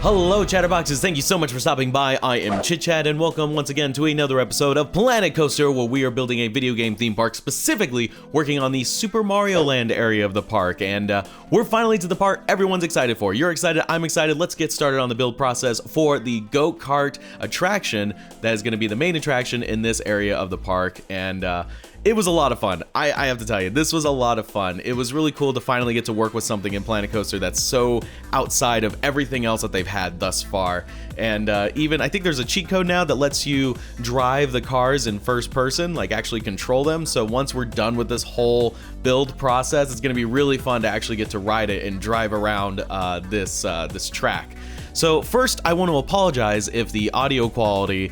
Hello Chatterboxes, thank you so much for stopping by. I am ChitChad and welcome once again to another episode of Planet Coaster, where we are building a video game theme park, specifically working on the Super Mario Land area of the park. And we're finally to the part everyone's excited for. You're excited, I'm excited. Let's get started on the build process for the go-kart attraction that is going to be the main attraction in this area of the park. And it was a lot of fun. I have to tell you, this was a lot of fun. It was really cool to finally get to work with something in Planet Coaster that's so outside of everything else that they've had thus far. And even, I think there's a cheat code now that lets you drive the cars in first person, like actually control them. So once we're done with this whole build process, it's gonna be really fun to actually get to ride it and drive around this track. So first, I want to apologize if the audio quality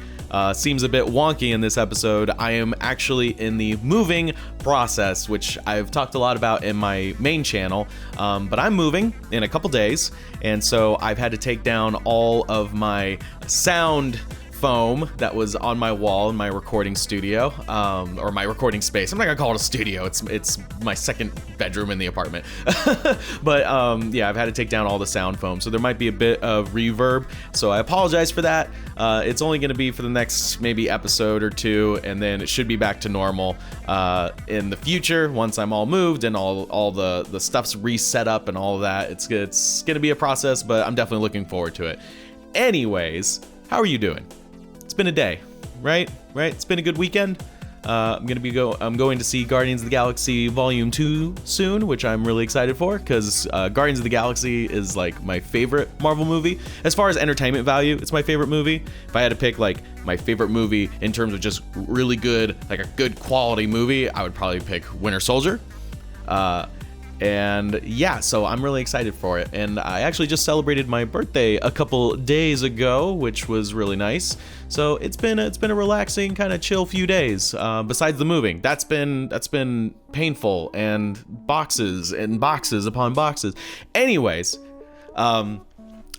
seems a bit wonky in this episode. I am actually in the moving process, which I've talked a lot about in my main channel, but I'm moving in a couple days, and so I've had to take down all of my sound foam that was on my wall in my recording studio, or my recording space. I'm not gonna call it a studio, it's my second bedroom in the apartment. But yeah, I've had to take down all the sound foam, so there might be a bit of reverb, so I apologize for that. It's only gonna be for the next maybe episode or two, and then it should be back to normal in the future once I'm all moved and all the stuff's reset up and all of that. It's gonna be a process, but I'm definitely looking forward to it. Anyways, how are you doing? It's been a day, right? It's been a good weekend. I'm going to see Guardians of the Galaxy Volume 2 soon, which I'm really excited for, because Guardians of the Galaxy is like my favorite Marvel movie. As far as entertainment value, it's my favorite movie. If I had to pick like my favorite movie in terms of just really good, like a good quality movie, I would probably pick Winter Soldier. And yeah, so I'm really excited for it. And I actually just celebrated my birthday a couple days ago, which was really nice. So it's been a relaxing, kind of chill few days. Besides the moving, that's been painful, and boxes upon boxes. Anyways, I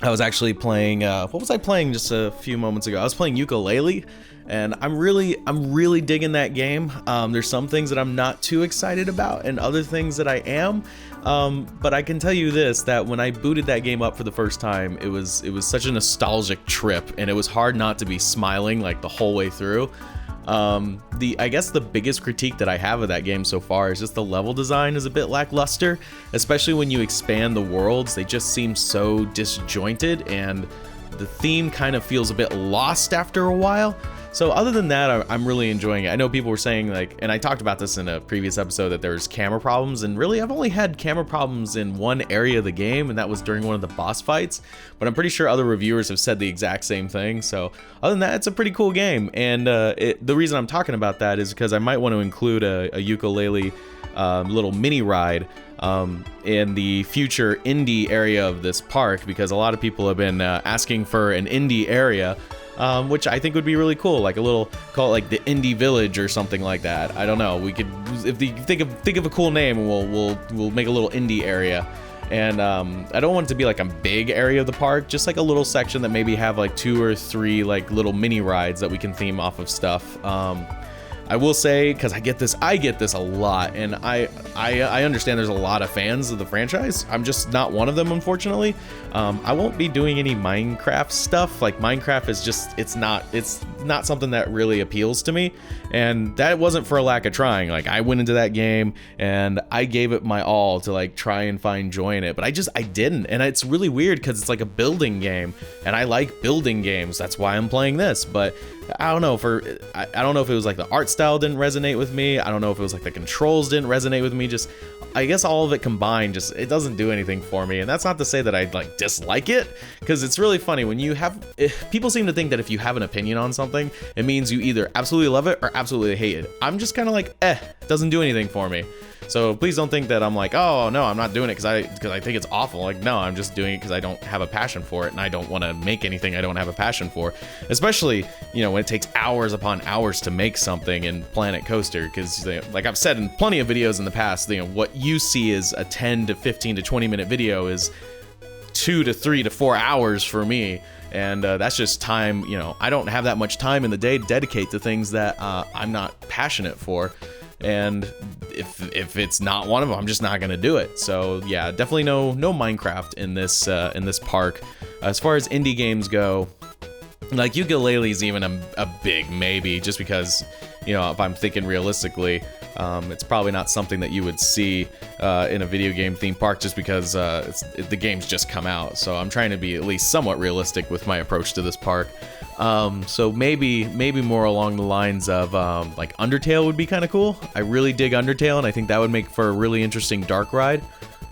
was actually playing. What was I playing just a few moments ago? I was playing ukulele. And I'm really digging that game. There's some things that I'm not too excited about, and other things that I am. But I can tell you this, that when I booted that game up for the first time, it was such a nostalgic trip, and it was hard not to be smiling like the whole way through. I guess the biggest critique that I have of that game so far is just the level design is a bit lackluster, especially when you expand the worlds. They just seem so disjointed, and the theme kind of feels a bit lost after a while. So other than that, I'm really enjoying it. I know people were saying, like, and I talked about this in a previous episode, that there's camera problems, and really I've only had camera problems in one area of the game, and that was during one of the boss fights, but I'm pretty sure other reviewers have said the exact same thing. So other than that, it's a pretty cool game, and the reason I'm talking about that is because I might want to include a ukulele little mini ride in the future indie area of this park, because a lot of people have been asking for an indie area, which I think would be really cool, like a little, call it like the Indie Village or something like that. I don't know. We could, if you think of a cool name, and we'll make a little indie area. And I don't want it to be like a big area of the park, just like a little section that maybe have like 2 or 3 like little mini rides that we can theme off of stuff. I will say, because I get this a lot, and I understand there's a lot of fans of the franchise. I'm just not one of them, unfortunately. I won't be doing any Minecraft stuff. Like, Minecraft is just, it's not something that really appeals to me, and that wasn't for a lack of trying. Like, I went into that game and I gave it my all to like try and find joy in it, but I didn't. And it's really weird because it's like a building game, and I like building games. That's why I'm playing this. But I don't know if it was like the art style didn't resonate with me. I don't know if it was like the controls didn't resonate with me. Just, I guess all of it combined, just, it doesn't do anything for me. And that's not to say that I like dislike it, because it's really funny when people seem to think that if you have an opinion on something, it means you either absolutely love it or absolutely hate it. I'm just kind of like, it doesn't do anything for me. So please don't think that I'm like, oh no, I'm not doing it because I think it's awful. Like, no, I'm just doing it because I don't have a passion for it, and I don't want to make anything I don't have a passion for. Especially, when it takes hours upon hours to make something in Planet Coaster, because like I've said in plenty of videos in the past, what you see as a 10 to 15 to 20 minute video is 2 to 3 to 4 hours for me. And that's just time. I don't have that much time in the day to dedicate to things that I'm not passionate for. And if it's not one of them, I'm just not gonna do it. So yeah, definitely no Minecraft in this park. As far as indie games go, like Yooka-Laylee's even a big maybe, just because, you know, if I'm thinking realistically, it's probably not something that you would see in a video game theme park, just because the game's just come out. So I'm trying to be at least somewhat realistic with my approach to this park. So maybe more along the lines of like Undertale would be kind of cool. I really dig Undertale, and I think that would make for a really interesting dark ride.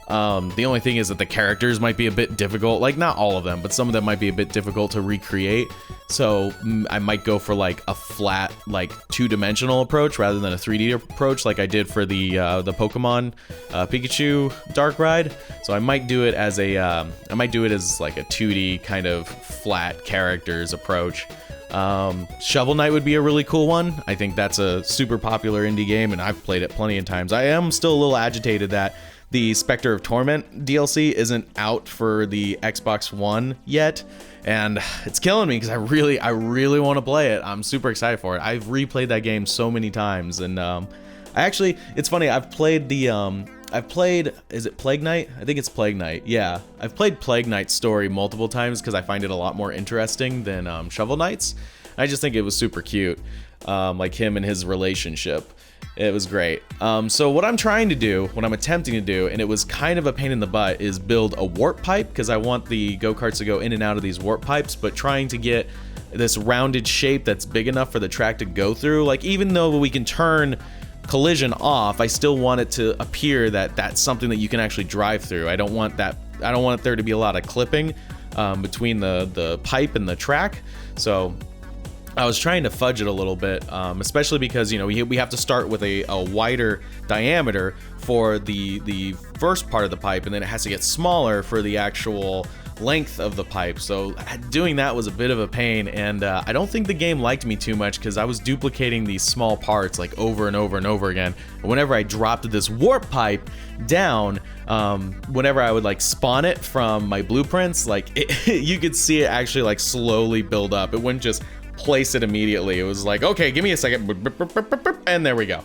The only thing is that the characters might be a bit difficult, like not all of them, but some of them might be a bit difficult to recreate. So I might go for like a flat, like 2-dimensional approach rather than a 3D approach, like I did for the Pokemon Pikachu dark ride. So I might do it as like a 2D kind of flat characters approach. Shovel Knight would be a really cool one. I think that's a super popular indie game, and I've played it plenty of times. I am still a little agitated that the Spectre of Torment DLC isn't out for the Xbox One yet, and it's killing me because I really want to play it. I'm super excited for it. I've replayed that game so many times, and it's funny, is it Plague Knight? I think it's Plague Knight. Yeah, I've played Plague Knight's story multiple times because I find it a lot more interesting than Shovel Knight's. I just think it was super cute, like him and his relationship. It was great. So what I'm attempting to do, and it was kind of a pain in the butt, is build a warp pipe, because I want the go-karts to go in and out of these warp pipes, but trying to get this rounded shape that's big enough for the track to go through. Like, even though we can turn collision off, I still want it to appear that that's something that you can actually drive through. I don't want there to be a lot of clipping between the pipe and the track. So I was trying to fudge it a little bit, especially because, you know, we have to start with a wider diameter for the first part of the pipe, and then it has to get smaller for the actual length of the pipe. So doing that was a bit of a pain, and I don't think the game liked me too much because I was duplicating these small parts like over and over and over again. And whenever I dropped this warp pipe down, whenever I would like spawn it from my blueprints, like you could see it actually like slowly build up. It wouldn't just place it immediately. It was like, okay, give me a second, and there we go.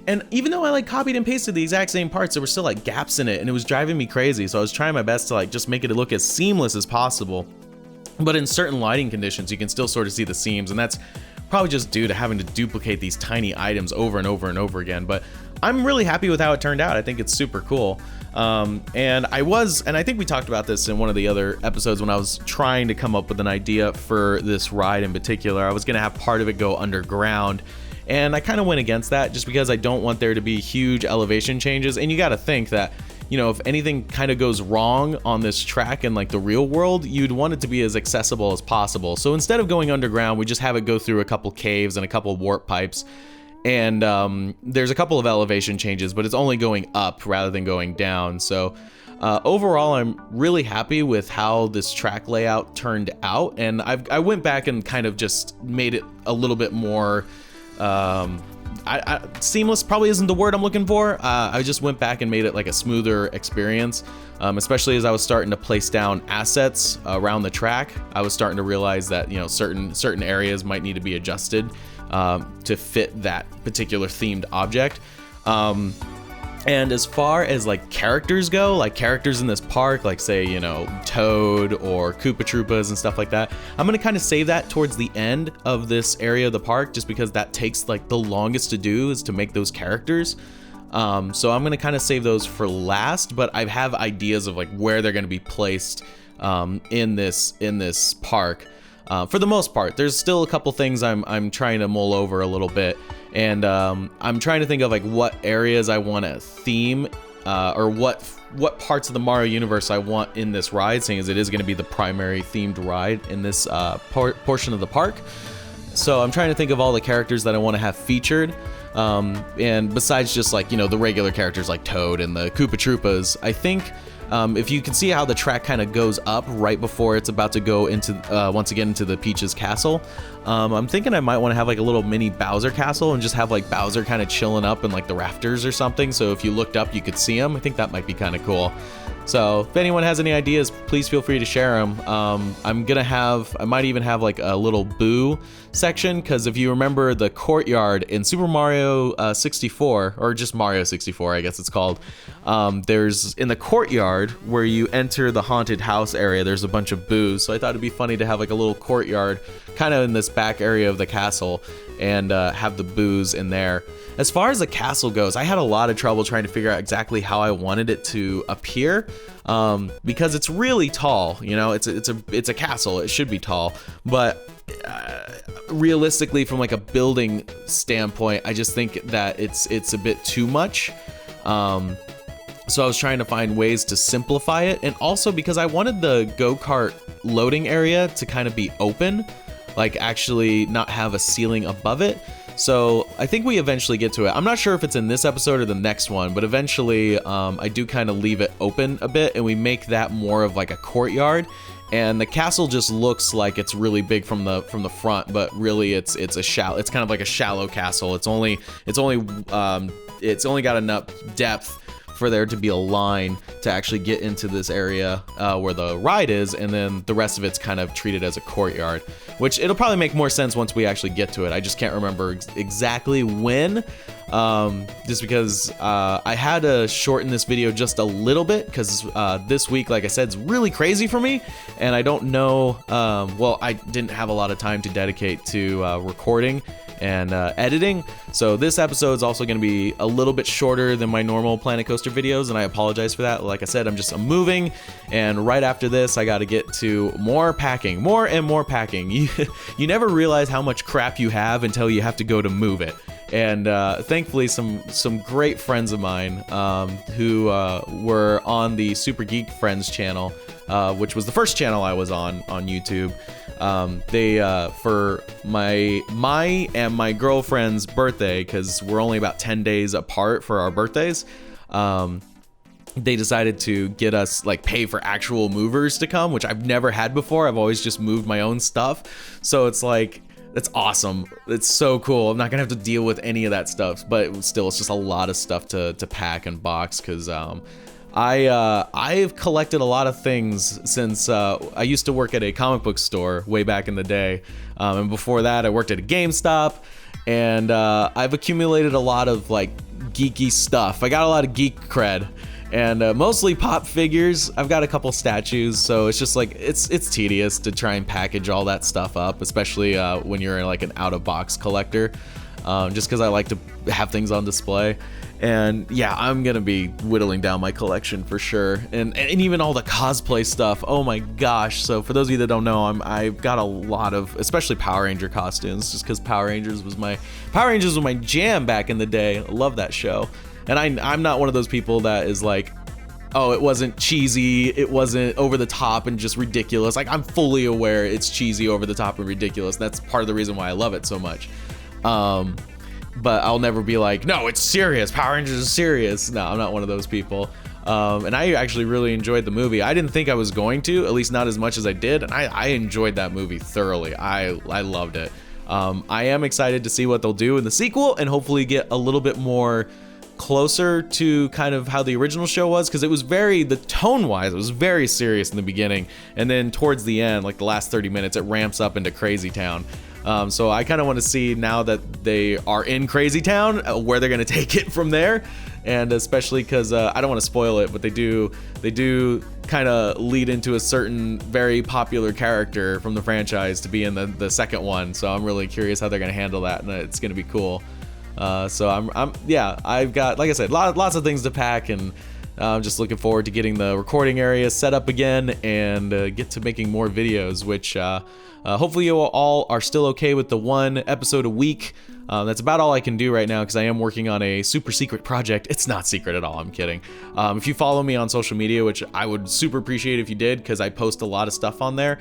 And even though I like copied and pasted the exact same parts, there were still like gaps in it, and it was driving me crazy. So I was trying my best to like just make it look as seamless as possible. But in certain lighting conditions, you can still sort of see the seams, and that's probably just due to having to duplicate these tiny items over and over and over again. But I'm really happy with how it turned out. I think it's super cool. And I think we talked about this in one of the other episodes when I was trying to come up with an idea for this ride in particular. I was going to have part of it go underground, and I kind of went against that just because I don't want there to be huge elevation changes. And you got to think that, you know, if anything kind of goes wrong on this track in like the real world, you'd want it to be as accessible as possible. So instead of going underground, we just have it go through a couple caves and a couple warp pipes. And there's a couple of elevation changes, but it's only going up rather than going down. So overall, I'm really happy with how this track layout turned out. And I went back and kind of just made it a little bit more seamless probably isn't the word I'm looking for. I just went back and made it like a smoother experience, especially as I was starting to place down assets around the track. I was starting to realize that, you know, certain areas might need to be adjusted to fit that particular themed object. And as far as like characters go, like characters in this park, like say, you know, Toad or Koopa Troopas and stuff like that, I'm gonna kind of save that towards the end of this area of the park, just because that takes like the longest to do, is to make those characters. So I'm gonna kind of save those for last, but I have ideas of like where they're gonna be placed in this park. For the most part, there's still a couple things I'm trying to mull over a little bit, and I'm trying to think of like what areas I want to theme, or what parts of the Mario universe I want in this ride, seeing as it is going to be the primary themed ride in this portion of the park. So I'm trying to think of all the characters that I want to have featured, and besides just like, you know, the regular characters like Toad and the Koopa Troopas, I think if you can see how the track kind of goes up right before it's about to go into once again into the Peach's castle, I'm thinking I might want to have like a little mini Bowser castle and just have like Bowser kind of chilling up in like the rafters or something, so if you looked up you could see him. I think that might be kind of cool. So if anyone has any ideas, please feel free to share them. I might even have like a little Boo section, because if you remember the courtyard in Super Mario 64, or just Mario 64, I guess it's called, there's in the courtyard, courtyard where you enter the haunted house area. There's a bunch of booze, so I thought it'd be funny to have like a little courtyard kind of in this back area of the castle and have the booze in there. As far as the castle goes, I had a lot of trouble trying to figure out exactly how I wanted it to appear, because it's really tall. You know, it's a castle. It should be tall, but realistically, from like a building standpoint, I just think that it's a bit too much. So I was trying to find ways to simplify it, and also because I wanted the go-kart loading area to kind of be open, like actually not have a ceiling above it. So I think we eventually get to it. I'm not sure if it's in this episode or the next one, but eventually I do kind of leave it open a bit, and we make that more of like a courtyard. And the castle just looks like it's really big from the front, but really it's kind of like a shallow castle. It's only got enough depth for there to be a line to actually get into this area where the ride is, and then the rest of it's kind of treated as a courtyard, which it'll probably make more sense once we actually get to it. I just can't remember exactly when, just because I had to shorten this video just a little bit because this week, like I said, is really crazy for me, and I don't know, well, I didn't have a lot of time to dedicate to recording and editing, so this episode is also going to be a little bit shorter than my normal Planet Coaster videos, and I apologize for that. Like I said, I'm moving, and right after this I got to get to more packing, more and more packing. You never realize how much crap you have until you have to go to move it. And thankfully some great friends of mine who were on the Super Geek Friends channel, which was the first channel I was on YouTube. They for my and my girlfriend's birthday, because we're only about 10 days apart for our birthdays, they decided to get us, like, pay for actual movers to come, which I've never had before. I've always just moved my own stuff, so it's like, that's awesome. It's so cool. I'm not gonna have to deal with any of that stuff, but still, it's just a lot of stuff to pack and box, because I've collected a lot of things since I used to work at a comic book store way back in the day, and before that I worked at a GameStop, and I've accumulated a lot of like geeky stuff. I got a lot of geek cred, and mostly pop figures. I've got a couple statues, so it's just like it's tedious to try and package all that stuff up, especially when you're like an out-of-box collector, just because I like to have things on display. And yeah, I'm gonna be whittling down my collection for sure, and even all the cosplay stuff. Oh my gosh! So for those of you that don't know, I've got a lot of, especially Power Ranger costumes, just because Power Rangers was my jam back in the day. I love that show, and I'm not one of those people that is like, oh, it wasn't cheesy, it wasn't over the top and just ridiculous. Like, I'm fully aware it's cheesy, over the top, and ridiculous. That's part of the reason why I love it so much. But I'll never be like, no, it's serious. Power Rangers is serious. No, I'm not one of those people. And I actually really enjoyed the movie. I didn't think I was going to, at least not as much as I did. And I enjoyed that movie thoroughly. I loved it. I am excited to see what they'll do in the sequel, and hopefully get a little bit more closer to kind of how the original show was, because it was the tone-wise, it was very serious in the beginning. And then towards the end, like the last 30 minutes, it ramps up into Crazy Town. So I kind of want to see, now that they are in Crazy Town, where they're going to take it from there. And especially because I don't want to spoil it, but they do kind of lead into a certain very popular character from the franchise to be in the second one. So I'm really curious how they're going to handle that, and it's going to be cool. So I've got, like I said, lots of things to pack, and I'm just looking forward to getting the recording area set up again, and get to making more videos, which hopefully you all are still okay with the one episode a week. That's about all I can do right now, because I am working on a super secret project. It's not secret at all, I'm kidding. If you follow me on social media, which I would super appreciate if you did, because I post a lot of stuff on there,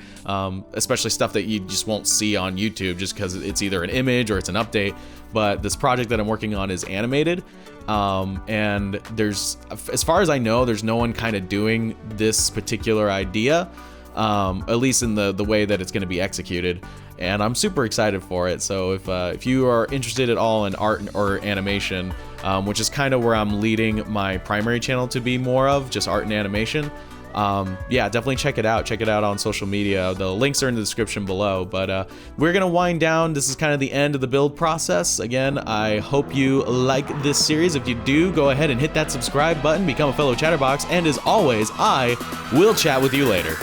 especially stuff that you just won't see on YouTube, just because it's either an image or it's an update. But this project that I'm working on is animated, and there's, as far as I know, there's no one kind of doing this particular idea, at least in the way that it's going to be executed, and I'm super excited for it. So if you are interested at all in art or animation, which is kind of where I'm leading my primary channel to be more of, just art and animation, yeah, definitely check it out. Check it out on social media. The links are in the description below. But we're gonna wind down. This is kind of the end of the build process. Again, I hope you like this series. If you do, go ahead and hit that subscribe button, become a fellow Chatterbox, and as always, I will chat with you later.